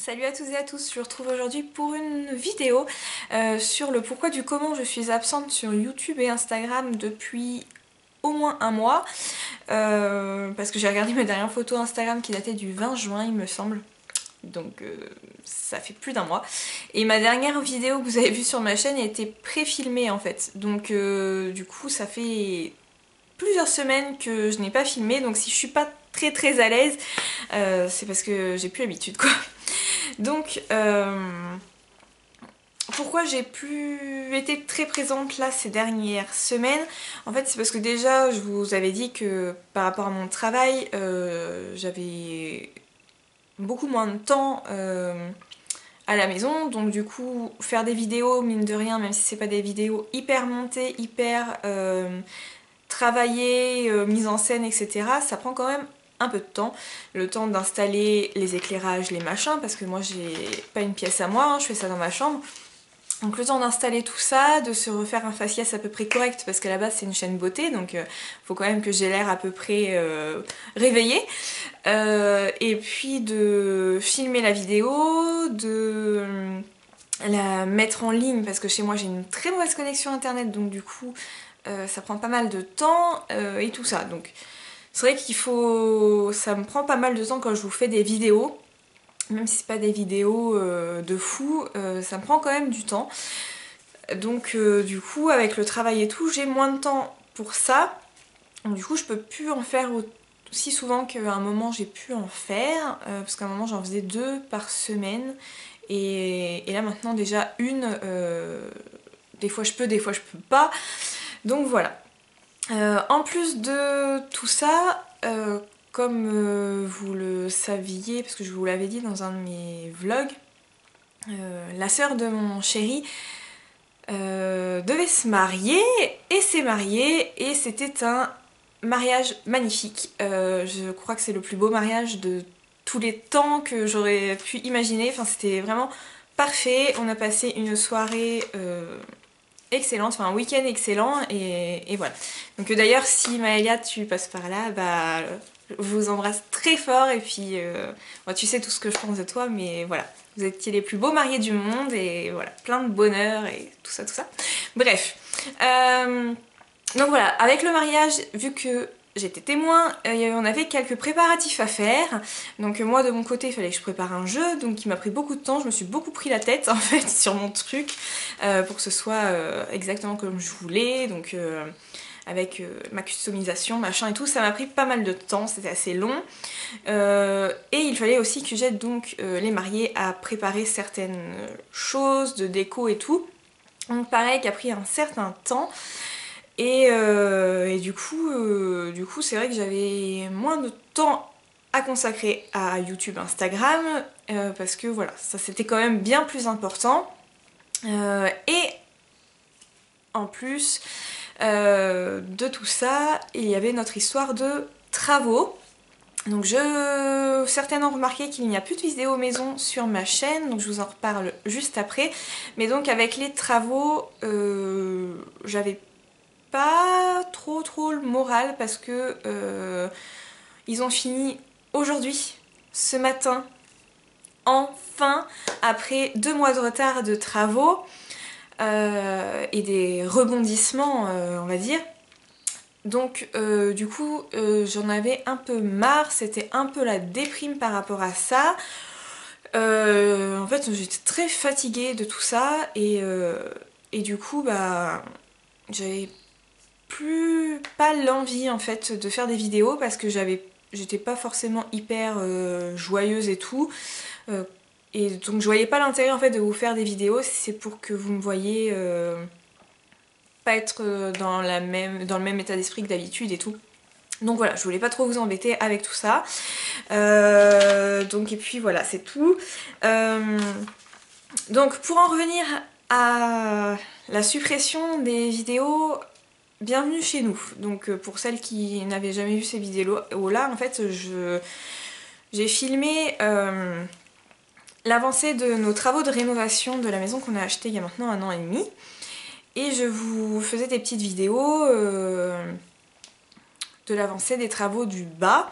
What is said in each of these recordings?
Salut à tous et à tous, je vous retrouve aujourd'hui pour une vidéo sur le pourquoi du comment je suis absente sur YouTube et Instagram depuis au moins un mois parce que j'ai regardé mes dernières photos Instagram qui dataient du 20 juin il me semble, donc ça fait plus d'un mois, et ma dernière vidéo que vous avez vue sur ma chaîne était pré-filmée en fait, donc du coup ça fait plusieurs semaines que je n'ai pas filmé, donc si je suis pas très à l'aise c'est parce que j'ai plus l'habitude quoi. Donc, pourquoi j'ai plus été très présente là ces dernières semaines? En fait, c'est parce que déjà, je vous avais dit que par rapport à mon travail, j'avais beaucoup moins de temps à la maison. Donc du coup, faire des vidéos, mine de rien, même si c'est pas des vidéos hyper montées, hyper travaillées, mises en scène, etc., ça prend quand même un peu de temps, le temps d'installer les éclairages, les machins, parce que moi j'ai pas une pièce à moi, hein, je fais ça dans ma chambre. Donc le temps d'installer tout ça, de se refaire un faciès à peu près correct, parce qu'à la base c'est une chaîne beauté, donc faut quand même que j'ai l'air à peu près réveillée. Et puis de filmer la vidéo, de la mettre en ligne, parce que chez moi j'ai une très mauvaise connexion internet, donc du coup ça prend pas mal de temps et tout ça. Donc c'est vrai qu'il faut... ça me prend pas mal de temps quand je vous fais des vidéos, même si c'est pas des vidéos de fou, ça me prend quand même du temps. Donc du coup avec le travail et tout, j'ai moins de temps pour ça. Donc du coup je peux plus en faire aussi souvent qu'à un moment j'ai pu en faire, parce qu'à un moment j'en faisais 2 par semaine. Et là maintenant déjà une, des fois je peux, des fois je peux pas. Donc voilà. En plus de tout ça, comme vous le saviez, parce que je vous l'avais dit dans un de mes vlogs, la sœur de mon chéri devait se marier et s'est mariée, et c'était un mariage magnifique. Je crois que c'est le plus beau mariage de tous les temps que j'aurais pu imaginer. Enfin, c'était vraiment parfait. On a passé une soirée excellente, enfin un week-end excellent, et voilà. Donc d'ailleurs si Maëlia tu passes par là, bah je vous embrasse très fort, et puis bon, tu sais tout ce que je pense de toi, mais voilà, vous étiez les plus beaux mariés du monde, et voilà, plein de bonheur et tout ça tout ça. Bref, donc voilà, avec le mariage, vu que j'étais témoin, on avait quelques préparatifs à faire. Donc moi de mon côté il fallait que je prépare un jeu, donc qui m'a pris beaucoup de temps, je me suis beaucoup pris la tête en fait sur mon truc pour que ce soit exactement comme je voulais, donc avec ma customisation, machin et tout, ça m'a pris pas mal de temps, c'était assez long. Et il fallait aussi que j'aide donc les mariés à préparer certaines choses de déco et tout. Donc pareil, qui a pris un certain temps. Et du coup c'est vrai que j'avais moins de temps à consacrer à YouTube, Instagram, parce que voilà, ça c'était quand même bien plus important. Et en plus de tout ça, il y avait notre histoire de travaux. Donc certains ont remarqué qu'il n'y a plus de vidéos maison sur ma chaîne, donc je vous en reparle juste après. Mais donc avec les travaux, j'avais pas trop le moral, parce que ils ont fini aujourd'hui, ce matin, enfin, après 2 mois de retard de travaux et des rebondissements, on va dire. Donc du coup j'en avais un peu marre, c'était un peu la déprime par rapport à ça. En fait j'étais très fatiguée de tout ça, et du coup bah j'avais plus pas l'envie en fait de faire des vidéos, parce que j'étais pas forcément hyper joyeuse et tout. Et donc je voyais pas l'intérêt en fait de vous faire des vidéos si c'est pour que vous me voyez pas être dans le même état d'esprit que d'habitude et tout. Donc voilà, je voulais pas trop vous embêter avec tout ça. Donc et puis voilà, c'est tout. Donc pour en revenir à la suppression des vidéos, bienvenue chez nous. Donc pour celles qui n'avaient jamais vu ces vidéos-là, en fait j'ai filmé l'avancée de nos travaux de rénovation de la maison qu'on a achetée il y a maintenant 1 an et demi. Et je vous faisais des petites vidéos de l'avancée des travaux du bas.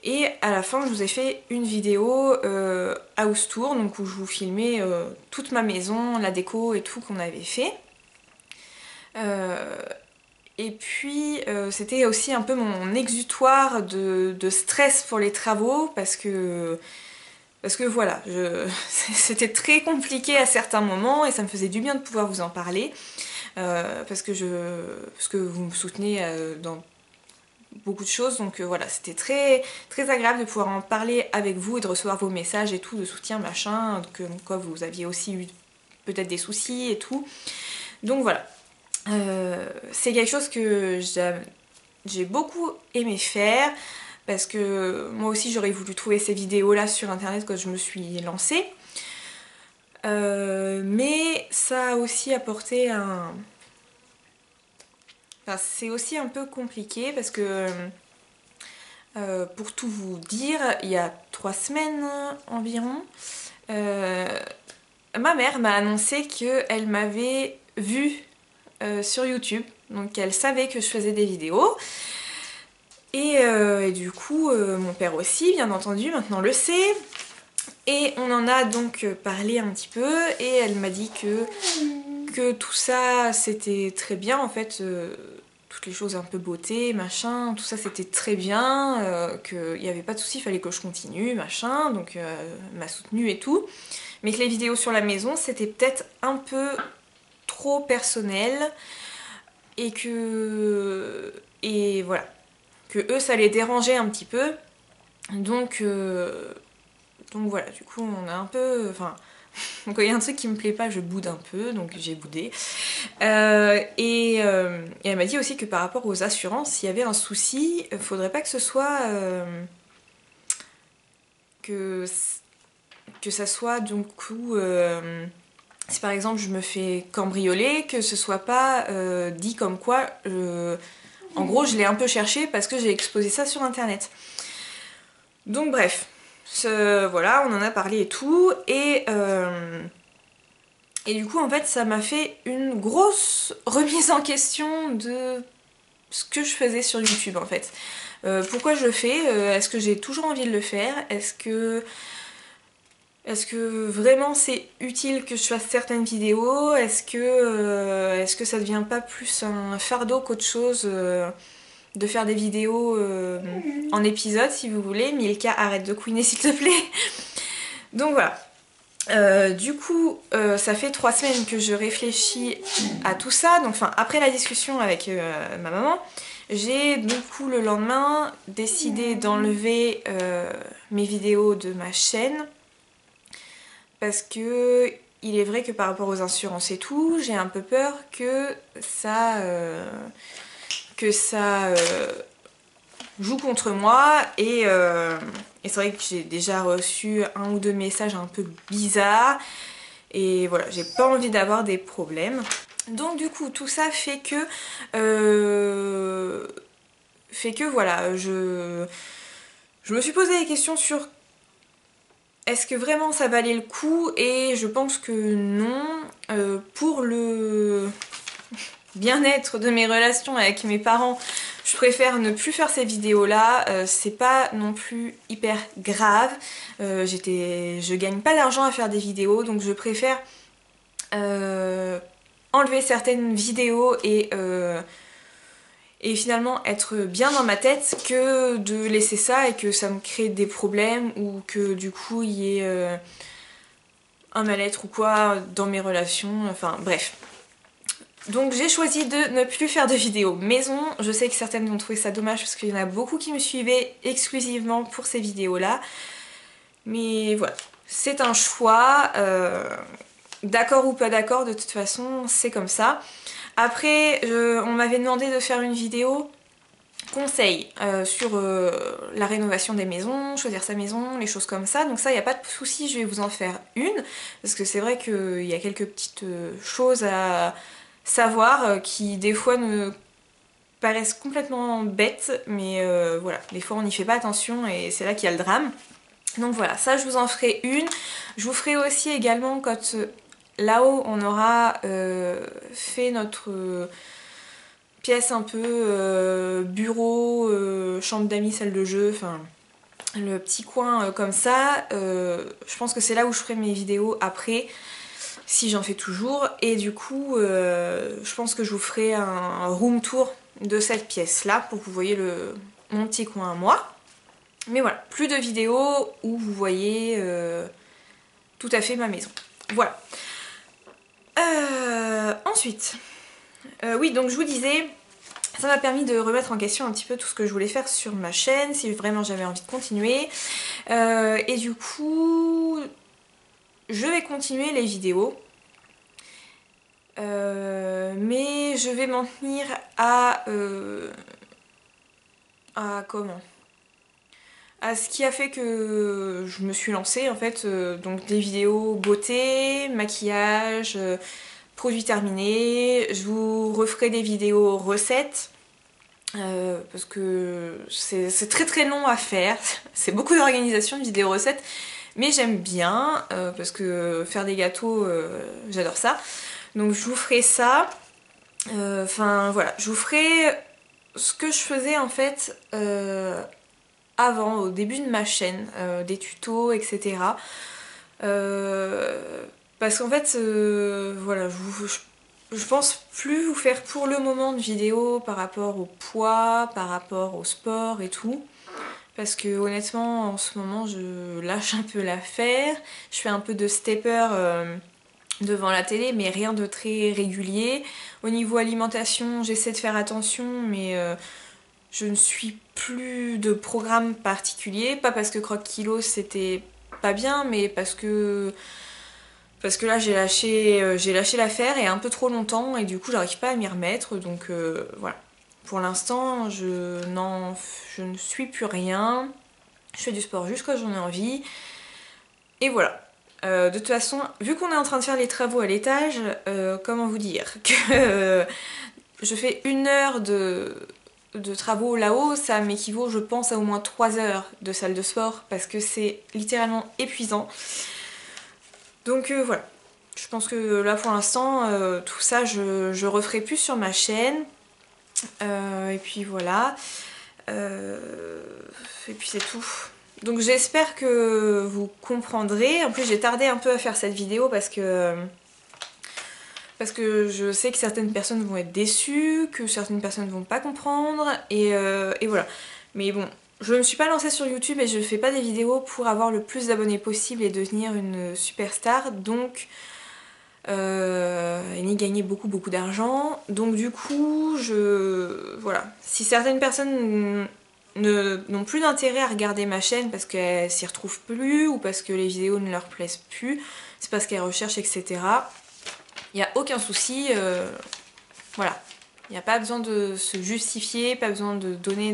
Et à la fin je vous ai fait une vidéo house tour, donc où je vous filmais toute ma maison, la déco et tout qu'on avait fait. Et puis c'était aussi un peu mon exutoire de stress pour les travaux parce que voilà, c'était très compliqué à certains moments et ça me faisait du bien de pouvoir vous en parler parce que vous me soutenez dans beaucoup de choses, donc voilà, c'était très, très agréable de pouvoir en parler avec vous et de recevoir vos messages et tout, de soutien machin, comme quoi vous aviez aussi eu peut-être des soucis et tout. Donc voilà, c'est quelque chose que j'ai beaucoup aimé faire parce que moi aussi j'aurais voulu trouver ces vidéos là sur internet quand je me suis lancée. Mais ça a aussi apporté un... Enfin, c'est aussi un peu compliqué parce que pour tout vous dire, il y a 3 semaines environ, ma mère m'a annoncé qu'elle m'avait vue sur YouTube, donc elle savait que je faisais des vidéos. Et du coup, mon père aussi, bien entendu, maintenant le sait. Et on en a donc parlé un petit peu, et elle m'a dit que tout ça c'était très bien en fait. Toutes les choses un peu beauté, machin, tout ça c'était très bien, qu'il n'y avait pas de souci, il fallait que je continue, machin, donc elle m'a soutenue et tout. Mais que les vidéos sur la maison c'était peut-être un peu trop personnel et que... Et voilà. Que eux ça les dérangeait un petit peu. Donc voilà, du coup on a un peu... Enfin, quand il y a un truc qui me plaît pas, je boude un peu, donc j'ai boudé. Et elle m'a dit aussi que par rapport aux assurances, s'il y avait un souci, faudrait pas que ce soit... que ça soit du coup... si par exemple je me fais cambrioler, que ce soit pas dit comme quoi... en gros, je l'ai un peu cherché parce que j'ai exposé ça sur internet. Donc bref, voilà, on en a parlé et tout, et du coup en fait ça m'a fait une grosse remise en question de ce que je faisais sur YouTube en fait. Pourquoi je le fais, est-ce que j'ai toujours envie de le faire, est-ce que vraiment c'est utile que je fasse certaines vidéos, est-ce que ça devient pas plus un fardeau qu'autre chose de faire des vidéos en épisode si vous voulez. Milka, arrête de couiner s'il te plaît. Donc voilà. Du coup, ça fait 3 semaines que je réfléchis à tout ça. Donc, enfin, après la discussion avec ma maman, j'ai du coup le lendemain décidé d'enlever mes vidéos de ma chaîne parce que il est vrai que par rapport aux assurances et tout, j'ai un peu peur que ça joue contre moi et c'est vrai que j'ai déjà reçu 1 ou 2 messages un peu bizarres et voilà, j'ai pas envie d'avoir des problèmes. Donc du coup tout ça fait que voilà, je me suis posé des questions sur est-ce que vraiment ça valait le coup, et je pense que non. Pour le bien-être de mes relations avec mes parents, je préfère ne plus faire ces vidéos là, c'est pas non plus hyper grave, je gagne pas d'argent à faire des vidéos, donc je préfère enlever certaines vidéos et finalement être bien dans ma tête que de laisser ça et que ça me crée des problèmes ou que du coup il y ait un mal-être ou quoi dans mes relations, enfin bref. Donc j'ai choisi de ne plus faire de vidéos maison. Je sais que certaines vont trouver ça dommage parce qu'il y en a beaucoup qui me suivaient exclusivement pour ces vidéos là. Mais voilà, c'est un choix. D'accord ou pas d'accord, de toute façon c'est comme ça. Après on m'avait demandé de faire une vidéo conseil sur la rénovation des maisons, choisir sa maison, les choses comme ça. Donc ça, il n'y a pas de souci, je vais vous en faire une. Parce que c'est vrai qu'il y a quelques petites choses à savoir qui des fois ne paraissent complètement bêtes. Mais voilà, des fois on n'y fait pas attention et c'est là qu'il y a le drame. Donc voilà, ça je vous en ferai une. Je vous ferai aussi également quand là-haut on aura fait notre... pièce un peu bureau, chambre d'amis, salle de jeu, enfin le petit coin comme ça, je pense que c'est là où je ferai mes vidéos après, si j'en fais toujours. Et du coup, je pense que je vous ferai un room tour de cette pièce-là pour que vous voyez mon petit coin à moi. Mais voilà, plus de vidéos où vous voyez tout à fait ma maison. Voilà. Ensuite, oui, donc je vous disais, ça m'a permis de remettre en question un petit peu tout ce que je voulais faire sur ma chaîne, si vraiment j'avais envie de continuer. Et du coup, je vais continuer les vidéos. Mais je vais m'en tenir à comment, à ce qui a fait que je me suis lancée en fait, donc des vidéos beauté, maquillage, produits terminés. Je vous referai des vidéos recettes parce que c'est très très long à faire, c'est beaucoup d'organisation de vidéos recettes, mais j'aime bien parce que faire des gâteaux, j'adore ça. Donc je vous ferai ça. Enfin voilà, je vous ferai ce que je faisais en fait avant, au début de ma chaîne, des tutos, etc. Parce qu'en fait, voilà, je pense plus vous faire pour le moment de vidéos par rapport au poids, par rapport au sport et tout. Parce que honnêtement, en ce moment, je lâche un peu l'affaire. Je fais un peu de stepper devant la télé, mais rien de très régulier. Au niveau alimentation, j'essaie de faire attention, mais je ne suis plus de programme particulier. Pas parce que Croque Kilo c'était pas bien, mais parce que là j'ai lâché l'affaire et un peu trop longtemps, et du coup j'arrive pas à m'y remettre, donc voilà. Pour l'instant, je ne suis plus rien. Je fais du sport juste quand j'en ai envie. Et voilà. De toute façon, vu qu'on est en train de faire les travaux à l'étage, comment vous dire que je fais 1 heure de travaux là-haut, ça m'équivaut je pense à au moins 3 heures de salle de sport parce que c'est littéralement épuisant. Donc voilà. Je pense que là pour l'instant, tout ça je referai plus sur ma chaîne. Et puis voilà. Et puis c'est tout. Donc j'espère que vous comprendrez. En plus j'ai tardé un peu à faire cette vidéo parce que je sais que certaines personnes vont être déçues, que certaines personnes vont pas comprendre, et voilà. Mais bon, je ne me suis pas lancée sur YouTube et je fais pas des vidéos pour avoir le plus d'abonnés possible et devenir une superstar, donc et ni gagner beaucoup d'argent. Donc du coup, voilà. Si certaines personnes n'ont plus d'intérêt à regarder ma chaîne parce qu'elles s'y retrouvent plus ou parce que les vidéos ne leur plaisent plus, c'est parce qu'elles recherchent, etc. Il n'y a aucun souci, voilà. Il n'y a pas besoin de se justifier, pas besoin de donner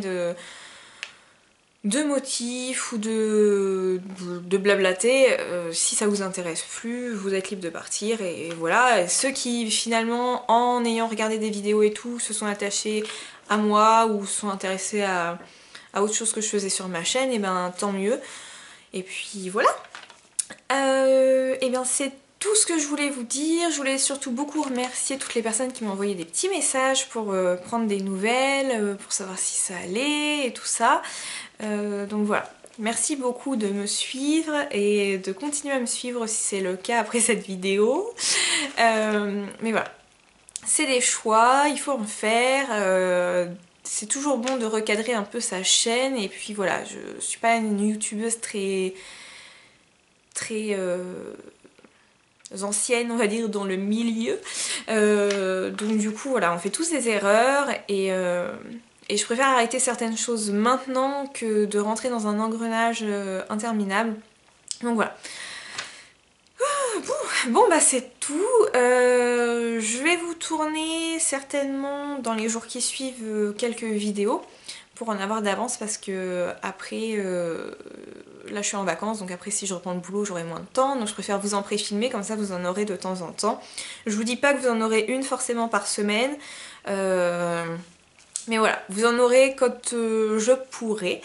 de motifs ou de blablater. Si ça vous intéresse plus, vous êtes libre de partir, et voilà. Et ceux qui finalement, en ayant regardé des vidéos et tout, se sont attachés à moi ou se sont intéressés à autre chose que je faisais sur ma chaîne, et ben tant mieux. Et puis voilà. Et bien c'est tout ce que je voulais vous dire. Je voulais surtout beaucoup remercier toutes les personnes qui m'ont envoyé des petits messages pour prendre des nouvelles, pour savoir si ça allait et tout ça. Donc voilà, merci beaucoup de me suivre et de continuer à me suivre si c'est le cas après cette vidéo. Mais voilà, c'est des choix, il faut en faire. C'est toujours bon de recadrer un peu sa chaîne, et puis voilà, je suis pas une youtubeuse très ancienne, on va dire, dans le milieu. Donc du coup, voilà, on fait tous des erreurs, et je préfère arrêter certaines choses maintenant que de rentrer dans un engrenage interminable. Donc voilà. Bon bah c'est tout. Je vais vous tourner certainement dans les jours qui suivent quelques vidéos pour en avoir d'avance, parce que après là je suis en vacances, donc après si je reprends le boulot j'aurai moins de temps, donc je préfère vous en pré-filmer, comme ça vous en aurez de temps en temps. Je vous dis pas que vous en aurez une forcément par semaine, mais voilà, vous en aurez quand je pourrai,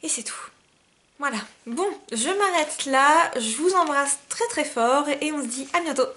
et c'est tout. Voilà, bon, je m'arrête là, je vous embrasse très très fort et on se dit à bientôt.